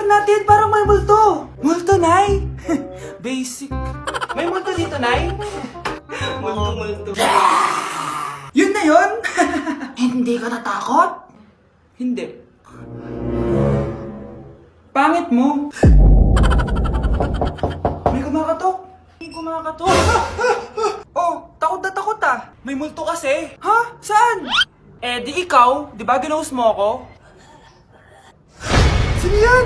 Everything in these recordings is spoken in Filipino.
tingnan natin, parang may multo. Multo, Nay? Basic. May multo dito, Nay? Multo. Yun na yun? Hindi ka natakot? Hindi. Pangit mo. May kumakatok. Oh, takot na takot ah. May multo kasi. Ha? Saan? Eh, di ikaw. Di ba ginose mo ako? Sino yan?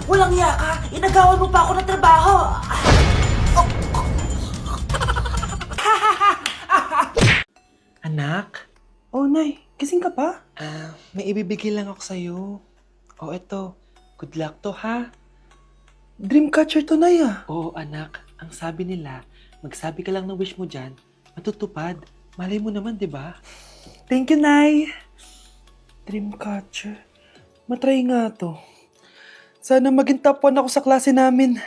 Walang iya ka! Inagawan mo pa ako ng trabaho! Anak? Oh, Nay. Gising ka pa? May ibibigay lang ako sa'yo. Oh, eto. Good luck to, ha? Dreamcatcher to, Nay, ah. Oo, anak. Ang sabi nila, magsabi ka lang ng wish mo dyan, matutupad. Malay mo naman, di ba? Thank you, Nay. Dreamcatcher. Matry nga to. Sana maging top 1 ako sa klase namin.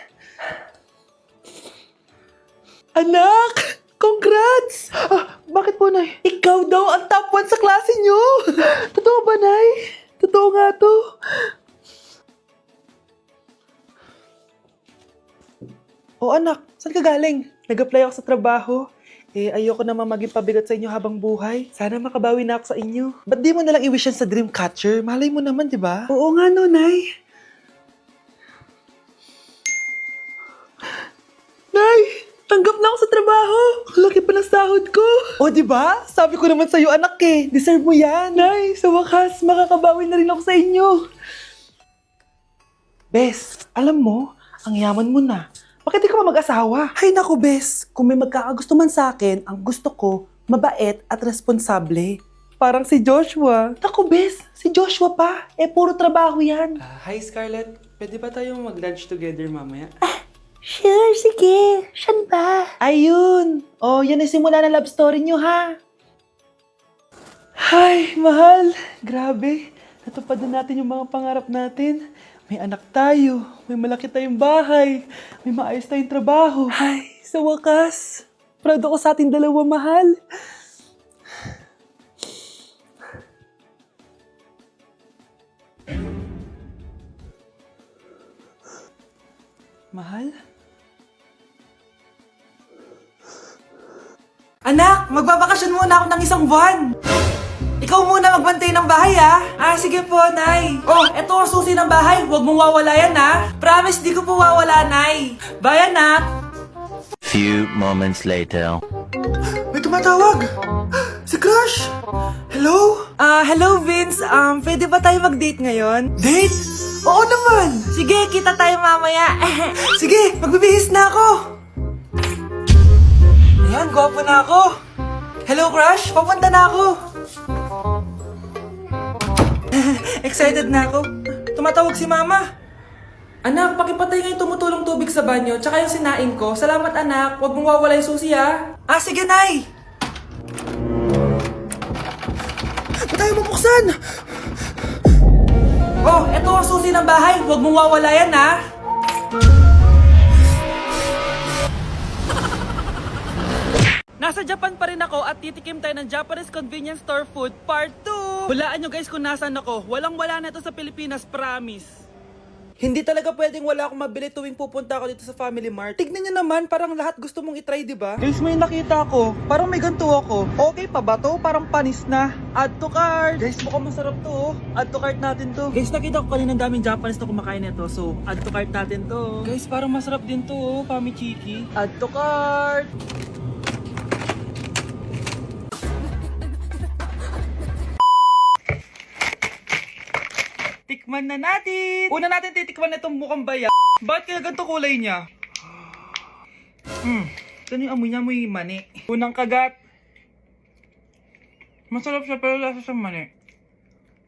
Anak! Congrats! Bakit po, Nay? Ikaw daw ang top 1 sa klase nyo! Totoo ba, Nay? Totoo nga to. O anak, saan ka galing? Nag-apply ako sa trabaho. Eh, ayoko naman maging pabigat sa inyo habang buhay. Sana makabawi na ako sa inyo. Ba't di mo nalang i-wish yan sa Dreamcatcher? Malay mo naman, di ba? Oo nga no, Nay. Nay! Tanggap na ako sa trabaho! Ang laki pa ng sahod ko! O, di ba? Sabi ko naman sa'yo, anak eh. Deserve mo yan. Nay, sa wakas, makakabawi na rin ako sa inyo. Bes, alam mo, ang yaman mo na. Bakit di ka pa mag-asawa? Ay naku, Bes. Kung may magkakagusto man sa akin, ang gusto ko, mabait at responsable. Parang si Joshua. Naku, Bes. Si Joshua pa. Eh, puro trabaho yan. Hi, Scarlett. Pwede ba tayong mag-lunch together mamaya? Sure, sige. Saan ba? Ayun! Oh, yan ang simula ng love story nyo, ha? Ay, mahal. Grabe. Natupad na natin yung mga pangarap natin. May anak tayo. May malaki tayong bahay. May maayos tayong trabaho. Ay, sa wakas. Proud ako sa ating dalawa, mahal. Mahal? Anak, magbabakasyon muna ako ng isang buwan. Ikaw muna magbantay ng bahay, ah. Sige po, Nay. Oh, eto ang susi ng bahay. Huwag mong wawala yan, ah. Promise, di ko po wawala, Nay. Bye, anak. Few moments later. May tumatawag. Si Crush. Hello? Hello, Vince. Pwede ba tayo mag-date ngayon? Date? Oo naman. Sige, kita tayo mamaya. Sige, magbibihis na ako. Ayan, gwapo na ako. Hello, Crush. Papunta na ako. Excited na ako. Tumatawag si Mama. Anak, pakipatay nga yung tumutulong tubig sa banyo, tsaka yung sinain ko. Salamat, anak. Huwag mong wawala yung susi, ha? Sige, Nay. Ba't tayo mabuksan? Oh, eto ang susi ng bahay. Huwag mong wawala yan, ha? Nasa Japan pa rin ako at titikim tayo ng Japanese convenience store food part 2. Hulaan nyo guys kung nasan ako. Walang-wala na ito sa Pilipinas, promise. Hindi talaga pwedeng wala akong mabili tuwing pupunta ako dito sa Family Mart. Tignan nyo naman, parang lahat gusto mong itry, di ba? Guys, may nakita ko. Parang may ganito ako. Okay pa ba to? Parang panis na. Add to cart. Guys, mukhang masarap to, oh. Add to cart natin to. Guys, nakita ko kanina daming Japanese na kumakain nito. So, add to cart natin to. Guys, parang masarap din to, oh. Pamichiki. Add to cart. Tikman na natin! Una natin titikman na itong mukhang baya. Bakit kaya ganito kulay niya? Ito yung amoy niya, amoy mani. Unang kagat. Masarap siya pero lasa sa mani.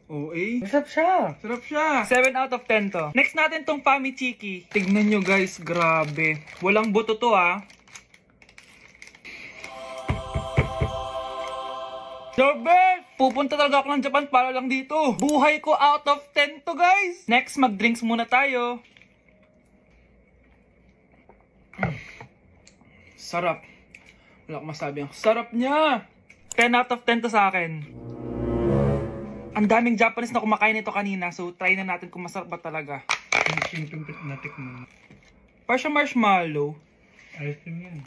Oo eh. Masarap siya. Sarap siya. 7 out of 10 to. Next natin tong Pamichiki. Tignan nyo guys, grabe. Walang buto to ah. The best! Pupunta talaga ako ng Japan para lang dito. Buhay ko out of 10 to guys. Next, mag-drinks muna tayo. Sarap. Wala akong masabi. Ang sarap niya. 10 out of 10 to sa akin. Ang daming Japanese na kumakain nito kanina, so try na natin kung masarap ba talaga. Para siya marshmallow. Ice cream yan.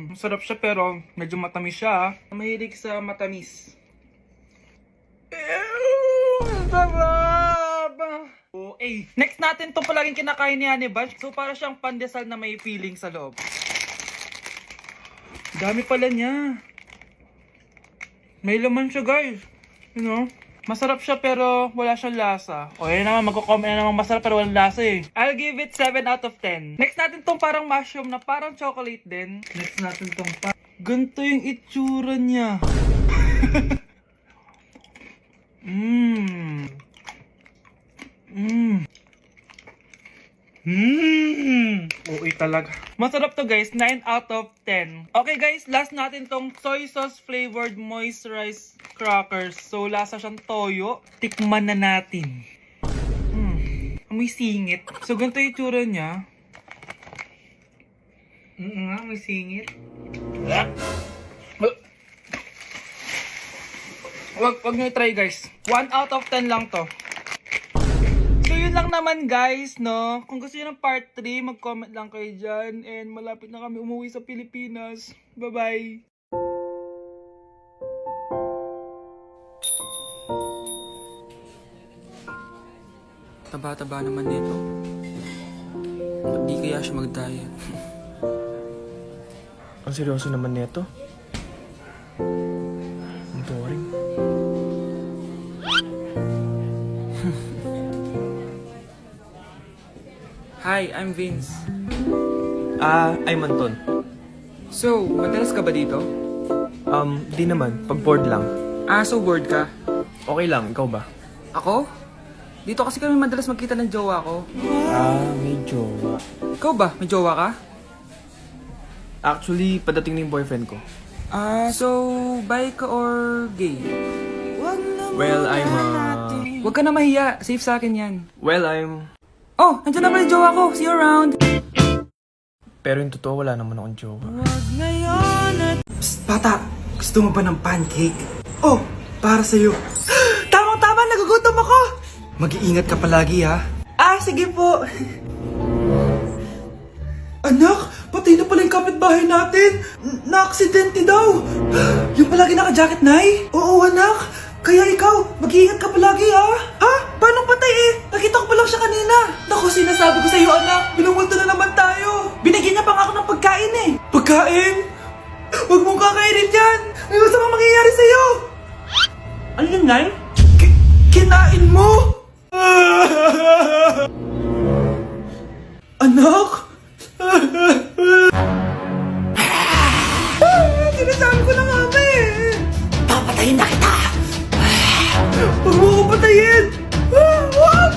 Masarap siya pero medyo matamis siya. Mahilig sa matamis. Sarap! Okay. Next natin itong palaging kinakain ni Honey Bunch. So para siyang pandesal na may feeling sa loob. Dami pala niya. May laman siya guys. You know? Masarap siya pero wala siyang lasa. O yun naman, magko-comment na naman masarap pero walang lasa eh. I'll give it 7 out of 10. Next natin tong parang mushroom na parang chocolate din. Next natin tong Ganito yung itsura niya. Okay talaga. Masarap to guys, 9 out of 10. Okay guys, last natin tong soy sauce flavored moisturized crackers. So lasa siyang toyo. Tikman na natin. Amoy singit. So ganito yung itsura niya. nga, may singit. Wag nyo try guys. 1 out of 10 lang to. So yun lang naman guys, no? Kung gusto nyo ng part 3, mag-comment lang kayo dyan. And malapit na kami umuwi sa Pilipinas. Bye-bye! Taba-taba naman nito. Ba't di kaya siya mag-diet? Ang seryoso naman nito. Ang boring. Hi, I'm Vince. I'm Anton. So, madalas ka ba dito? Di naman. Pag bored lang. So bored ka? Okay lang, ikaw ba? Ako? Dito kasi kami madalas magkita ng jowa ko. May jowa. Ikaw ba? May jowa ka? Actually, padating na yung boyfriend ko. So, bi ka or gay? Well, Huwag ka na mahiya. Safe sa akin yan. Oh, nandiyan na pala yung jowa ko. See you around. Pero yung totoo, wala naman akong jowa. Psst, bata! Gusto mo ba ng pancake? Oh, para sa'yo. Tamang-tama, nagugutom ako! Mag-iingat ka palagi, ha? Sige po. Anak, patay na pala yung kapitbahay natin. Na-aksidente daw. Yung palagi naka-jacket, Nay? Oo, anak. Kaya ikaw, mag-iingat ka palagi, ha? Ha? Paano patay eh? Nakita ko pa lang siya kanina. Naku, sinasabi ko sa'yo, anak. Binumulto na naman tayo. Binigyan niya pa nga ako ng pagkain eh. Pagkain? Huwag mong kakainin yan. May gusto kang mangyayari sa'yo. Ano yun, Nay? Kinain mo? Anak? Sinasabi ko na nga ba eh. Papatayin na kita. Huwag mo ko patayin. Wag!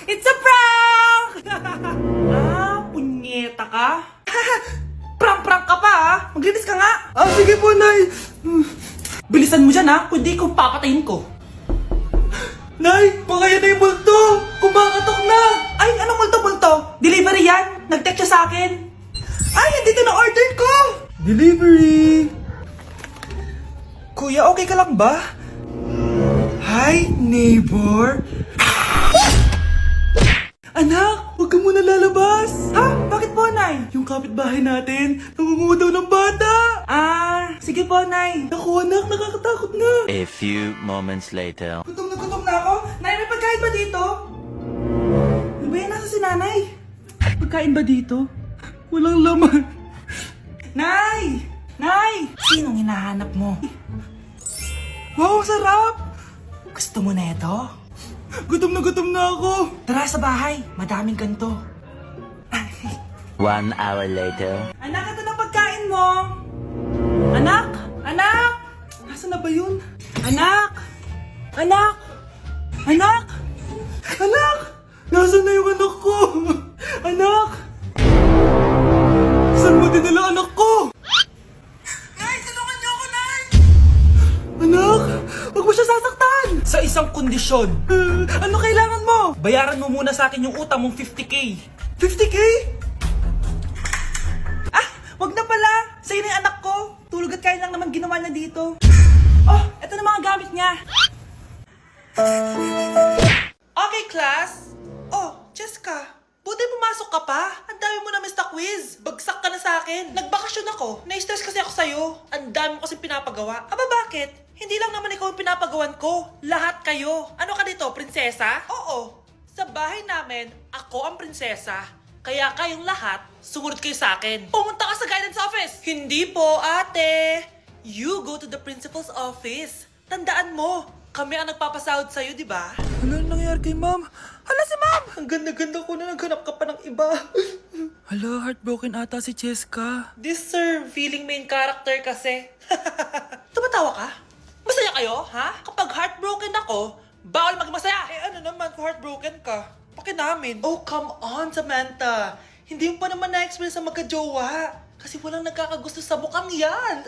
It's a prank! Punyeta ka? Prank-prank ka pa ha? Maglinis ka nga. Sige po, Nay. Bilisan mo dyan ha, kundi kung papatayin ko. Nay, baka yan na yung multo. Kumakatok na. Ay, anong multo-multo? Delivery yan. Nag-text siya sa akin. Ay, nandito na order ko. Delivery. Kuya, okay ka lang ba? Hi, neighbor. Anak, huwag ka muna lalabas. Ha? Bakit po, Nay? Yung kapitbahay natin, nangunguha daw ng bata. Sige po, Nay. Naku, anak, nakakatakot na. A few moments later. Gutom na ako. Nay, may pagkain ba dito? Ano ba yan? Nasa si Nanay? Pagkain ba dito? Walang laman. Nay! Nay! Sinong hinahanap mo? Wow, sarap! Gusto mo na ito? Gutom na ako. Tara sa bahay. Madaming ganito. 1 hour later. Anak, ito na pagkain mo. Anak! Anak! Nasaan na ba yun? Anak! Anak! Anak! Anak! Nasaan na yung anak ko? Anak! Saan mo dinala anak ko? Nay, tulungan niyo ako, Nay! Anak! Huwag mo siya sasaktan! Sa isang kondisyon. Ano kailangan mo? Bayaran mo muna sa akin yung utang mong 50K. 50K? Wag na pala. Sa'yo na yung anak ko. Tulog at kain lang naman ginawa niya dito. Oh, eto na mga gamit niya. Okay, class. Oh, Jessica. Buti pumasok ka pa. Ang dami mo na miss na quiz. Bagsak ka na sa akin. Nagbakasyon ako. Na-stress kasi ako sa'yo. Ang dami mo kasi pinapagawa. Aba, bakit? Hindi lang naman ikaw ang pinapagawan ko. Lahat kayo. Ano ka dito, prinsesa? Oo. Sa bahay namin, ako ang prinsesa. Kaya kayong lahat, sumunod kayo sa akin. Pumunta ka sa guidance office. Hindi po, ate. You go to the principal's office. Tandaan mo, kami ang nagpapasahod sa'yo, di ba? Ano nangyari kay ma'am? Hala si ma'am! Ang ganda-ganda ko na naghanap ka pa ng iba. Hala, heartbroken ata si Cheska. This sir, feeling main character kasi. Tumatawa ka? Masaya kayo, ha? Kapag heartbroken ako, bawal maging masaya. Eh ano naman kung heartbroken ka? Pakinamin. Oh, come on, Samantha. Hindi mo pa naman na-experience sa magka-jowa. Kasi walang nagkakagusto sa mukhang yan.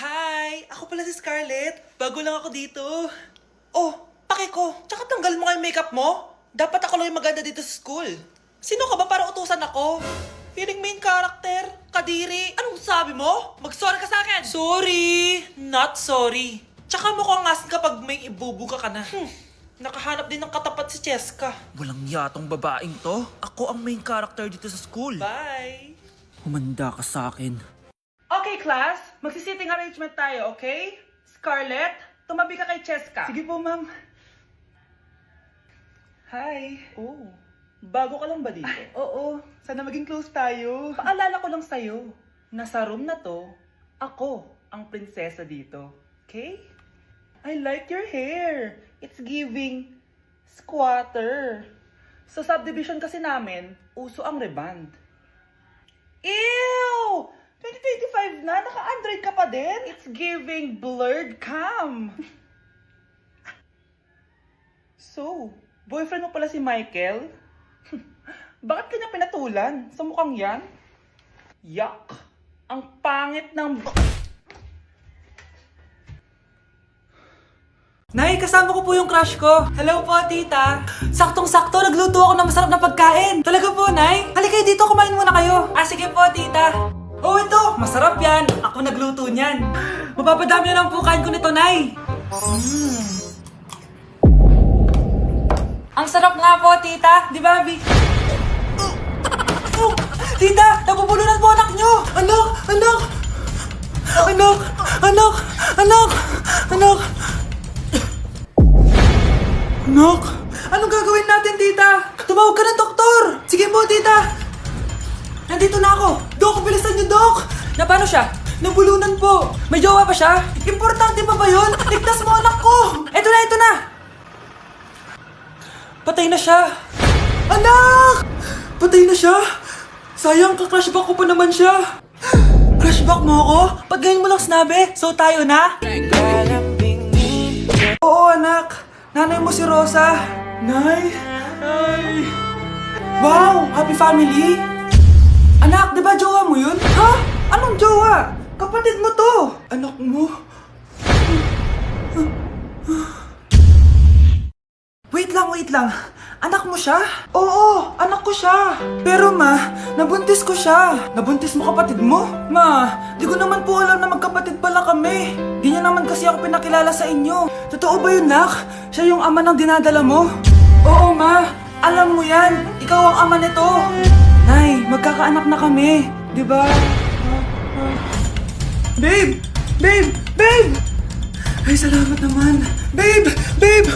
Hi! Ako pala si Scarlett. Bago lang ako dito. Oh, pake ko. Tsaka tanggal mo nga yung makeup mo. Dapat ako lang yung maganda dito sa school. Sino ka ba para utusan ako? Feeling main character? Kadiri? Anong sabi mo? Mag-sorry ka sa akin! Sorry! Not sorry. Tsaka mukhang asin kapag may ibubuga ka na. Nakahanap din ng katapat si Cheska. Walang yatong babaeng to. Ako ang main character dito sa school. Bye! Humanda ka sa akin. Okay, class. Magsisitting arrangement tayo, okay? Scarlett, tumabi ka kay Cheska. Sige po, ma'am. Hi. Oh, bago ka lang ba dito? Oo, sana maging close tayo. Paalala ko lang sa'yo, nasa room na to, ako ang prinsesa dito. Okay? I like your hair. It's giving squatter. Sa subdivision kasi namin, uso ang reband. Ew! 2025 na, naka-Android ka pa din? It's giving blurred cam. So, boyfriend mo pala si Michael? Bakit kanya pinatulan? Sa mukhang yan? Yuck! Ang pangit ng... Nay, kasama ko po yung crush ko. Hello po, tita. Saktong-sakto, nagluto ako ng masarap na pagkain. Talaga po, Nay? Halika kayo dito, kumain muna kayo. Ah, sige po, tita. Oh, ito, masarap yan. Ako nagluto niyan. Mapapadami na lang po kain ko nito, Nay. Ang sarap nga po, tita. Di ba, Abby? Oh, tita, nabubulunan po anak nyo. Anak, anak. Anak, anak, anak, anak. Anak, anong gagawin natin, tita? Tumawag ka ng doktor. Sige po, tita. Nandito na ako. Dok, bilisan niyo, Dok. Na paano siya? Nabulunan po. May jowa pa siya? Importante pa ba yun? Ligtas mo anak ko. Ito na, ito na. Patay na siya. Anak! Patay na siya. Sayang, ka-crushback ko pa naman siya. Crushback mo ako? Pag ganyan mo lang sinabi, so tayo na? Oo, anak. Nanay mo si Rosa. Nay. Ay. Wow, happy family. Anak, di ba jowa mo yun? Ha? Anong jowa? Kapatid mo to. Anak mo? Wait lang. Anak mo siya? Oo, anak ko siya. Pero ma, nabuntis ko siya. Nabuntis mo kapatid mo? Ma, di ko naman po alam na magkapatid pala kami. Di niya naman kasi ako pinakilala sa inyo. Totoo ba yun, Nak? Siya yung ama ng dinadala mo? Oo, ma. Alam mo yan. Ikaw ang ama nito. Nay, magkakaanak na kami. Di ba? Babe! Babe! Babe! Ay, salamat naman. Babe! Babe!